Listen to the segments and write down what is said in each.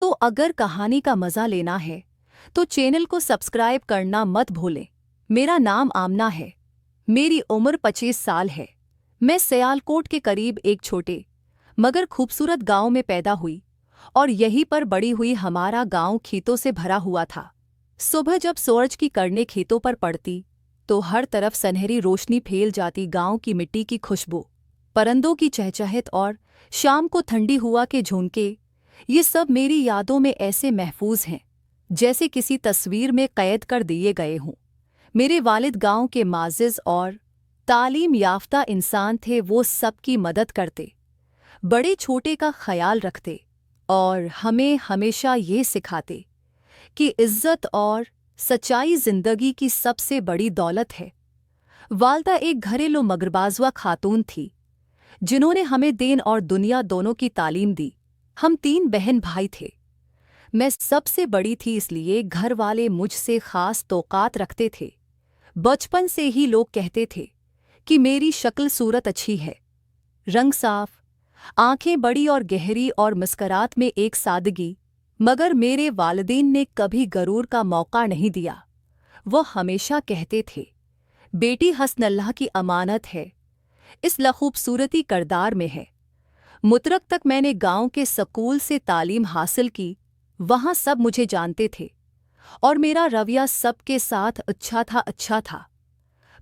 तो अगर कहानी का मजा लेना है तो चैनल को सब्सक्राइब करना मत भूलें। मेरा नाम आमना है। मेरी उम्र 25 साल है। मैं सियालकोट के करीब एक छोटे मगर खूबसूरत गांव में पैदा हुई और यहीं पर बड़ी हुई। हमारा गांव खेतों से भरा हुआ था। सुबह जब सूरज की किरणें खेतों पर पड़ती तो हर तरफ सुनहरी रोशनी फैल जाती। गांव की मिट्टी की खुशबू, परिंदों की चहचहाहट और शाम को ठंडी हवा के झोंके, ये सब मेरी यादों में ऐसे महफूज हैं जैसे किसी तस्वीर में कैद कर दिए गए हों। मेरे वालिद गांव के माजिज और तालीम याफ्ता इंसान थे। वो सबकी मदद करते, बड़े छोटे का ख्याल रखते और हमें हमेशा ये सिखाते कि इज्जत और सच्चाई जिंदगी की सबसे बड़ी दौलत है। वालदा एक घरेलू मगरबाज़वा खातून थी जिन्होंने हमें दीन और दुनिया दोनों की तालीम दी। हम 3 बहन भाई थे। मैं सबसे बड़ी थी, इसलिए घर वाले मुझसे खास तौक़ात रखते थे। बचपन से ही लोग कहते थे कि मेरी शक्ल सूरत अच्छी है, रंग साफ, आंखें बड़ी और गहरी और मुस्कुराहट में एक सादगी। मगर मेरे वालिदैन ने कभी गरूर का मौका नहीं दिया। वो हमेशा कहते थे, बेटी हसन अल्लाह की अमानत है, इस खूबसूरती करदार में है। मुतरक तक मैंने गांव के स्कूल से तालीम हासिल की। वहां सब मुझे जानते थे और मेरा रवैया सबके साथ अच्छा था।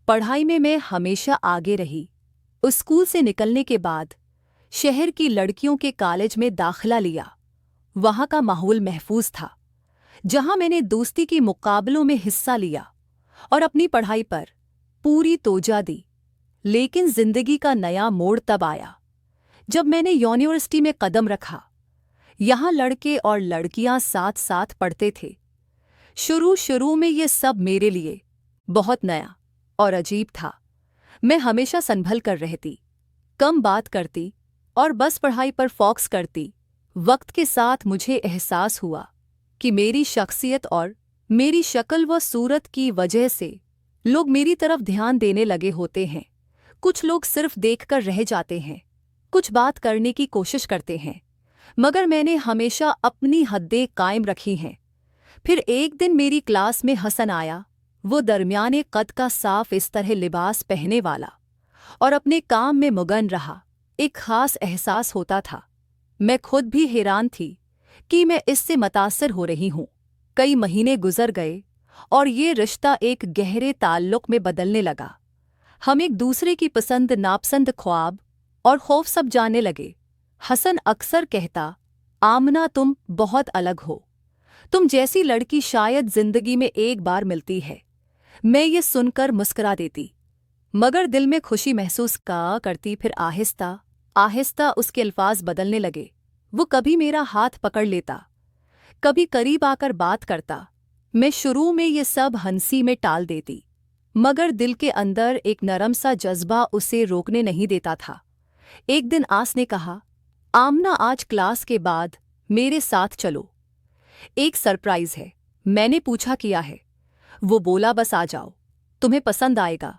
पढ़ाई में मैं हमेशा आगे रही। उस स्कूल से निकलने के बाद शहर की लड़कियों के कॉलेज में दाखिला लिया। वहां का माहौल महफूज था, जहां मैंने दोस्ती के मुकाबलों में हिस्सा लिया और अपनी पढ़ाई पर पूरी तोजा दी। लेकिन जिंदगी का नया मोड़ तब आया जब मैंने यूनिवर्सिटी में कदम रखा। यहाँ लड़के और लड़कियां साथ साथ पढ़ते थे। शुरू में ये सब मेरे लिए बहुत नया और अजीब था। मैं हमेशा संभल कर रहती, कम बात करती और बस पढ़ाई पर फोकस करती। वक्त के साथ मुझे एहसास हुआ कि मेरी शख्सियत और मेरी शक्ल व सूरत की वजह से लोग मेरी तरफ ध्यान देने लगे होते हैं। कुछ लोग सिर्फ देखकर रह जाते हैं, कुछ बात करने की कोशिश करते हैं, मगर मैंने हमेशा अपनी हदें कायम रखी हैं। फिर एक दिन मेरी क्लास में हसन आया। वो दरमियाने कद का, साफ इस तरह लिबास पहने वाला और अपने काम में मगन रहा। एक खास एहसास होता था। मैं खुद भी हैरान थी कि मैं इससे मुतासिर हो रही हूँ। कई महीने गुजर गए और ये रिश्ता एक गहरे ताल्लुक में बदलने लगा। हम एक दूसरे की पसंद नापसंद, ख्वाब और खौफ सब जानने लगे। हसन अक्सर कहता, आमना तुम बहुत अलग हो, तुम जैसी लड़की शायद जिंदगी में एक बार मिलती है। मैं ये सुनकर मुस्कुरा देती, मगर दिल में खुशी महसूस करती। फिर आहिस्ता आहिस्ता उसके अल्फाज बदलने लगे। वो कभी मेरा हाथ पकड़ लेता, कभी करीब आकर बात करता। मैं शुरू में ये सब हंसी में टाल देती, मगर दिल के अंदर एक नरम सा जज्बा उसे रोकने नहीं देता था। एक दिन आस ने कहा, आमना आज क्लास के बाद मेरे साथ चलो, एक सरप्राइज है। मैंने पूछा, किया है? वो बोला, बस आ जाओ, तुम्हें पसंद आएगा।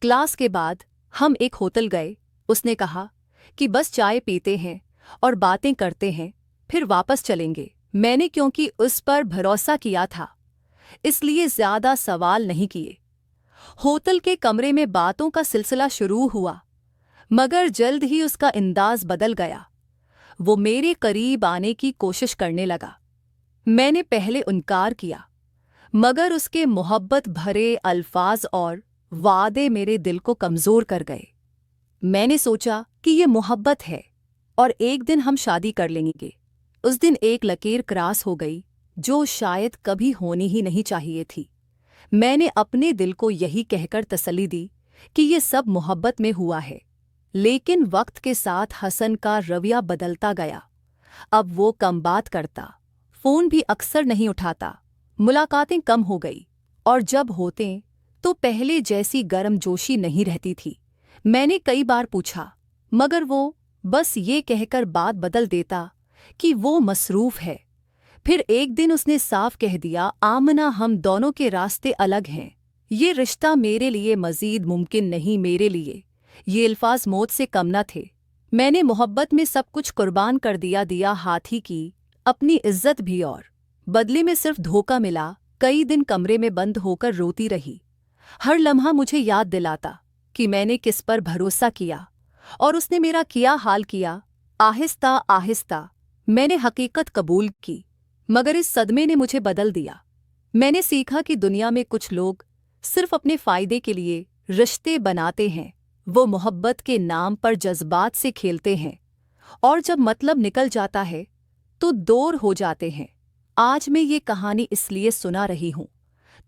क्लास के बाद हम एक होटल गए। उसने कहा कि बस चाय पीते हैं और बातें करते हैं, फिर वापस चलेंगे। मैंने क्योंकि उस पर भरोसा किया था इसलिए ज्यादा सवाल नहीं किए। होटल के कमरे में बातों का सिलसिला शुरू हुआ, मगर जल्द ही उसका अंदाज बदल गया। वो मेरे करीब आने की कोशिश करने लगा। मैंने पहले इनकार किया, मगर उसके मोहब्बत भरे अल्फाज और वादे मेरे दिल को कमज़ोर कर गए। मैंने सोचा कि ये मोहब्बत है और एक दिन हम शादी कर लेंगे। उस दिन एक लकीर क्रॉस हो गई जो शायद कभी होनी ही नहीं चाहिए थी। मैंने अपने दिल को यही कहकर तसल्ली दी कि ये सब मोहब्बत में हुआ है। लेकिन वक्त के साथ हसन का रवैया बदलता गया। अब वो कम बात करता, फ़ोन भी अक्सर नहीं उठाता, मुलाकातें कम हो गई और जब होते तो पहले जैसी गर्मजोशी नहीं रहती थी। मैंने कई बार पूछा, मगर वो बस ये कहकर बात बदल देता कि वो मसरूफ़ है। फिर एक दिन उसने साफ कह दिया, आमना हम दोनों के रास्ते अलग हैं। ये रिश्ता मेरे लिए मज़ीद मुमकिन नहीं। मेरे लिए ये अल्फाज मौत से कम न थे। मैंने मोहब्बत में सब कुछ कुर्बान कर दिया। हाथी की अपनी इज्जत भी, और बदले में सिर्फ धोखा मिला। कई दिन कमरे में बंद होकर रोती रही। हर लम्हा मुझे याद दिलाता कि मैंने किस पर भरोसा किया और उसने मेरा क्या हाल किया। आहिस्ता आहिस्ता मैंने हकीकत कबूल की, मगर इस सदमे ने मुझे बदल दिया। मैंने सीखा कि दुनिया में कुछ लोग सिर्फ अपने फायदे के लिए रिश्ते बनाते हैं। वो मोहब्बत के नाम पर जज्बात से खेलते हैं, और जब मतलब निकल जाता है तो दूर हो जाते हैं। आज मैं ये कहानी इसलिए सुना रही हूं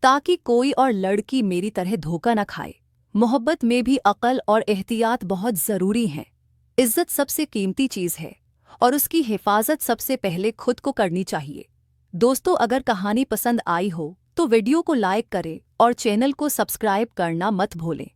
ताकि कोई और लड़की मेरी तरह धोखा न खाए। मोहब्बत में भी अक्ल और एहतियात बहुत ज़रूरी हैं। इज्जत सबसे कीमती चीज़ है और उसकी हिफाजत सबसे पहले खुद को करनी चाहिए। दोस्तों, अगर कहानी पसंद आई हो तो वीडियो को लाइक करें और चैनल को सब्सक्राइब करना मत भूलें।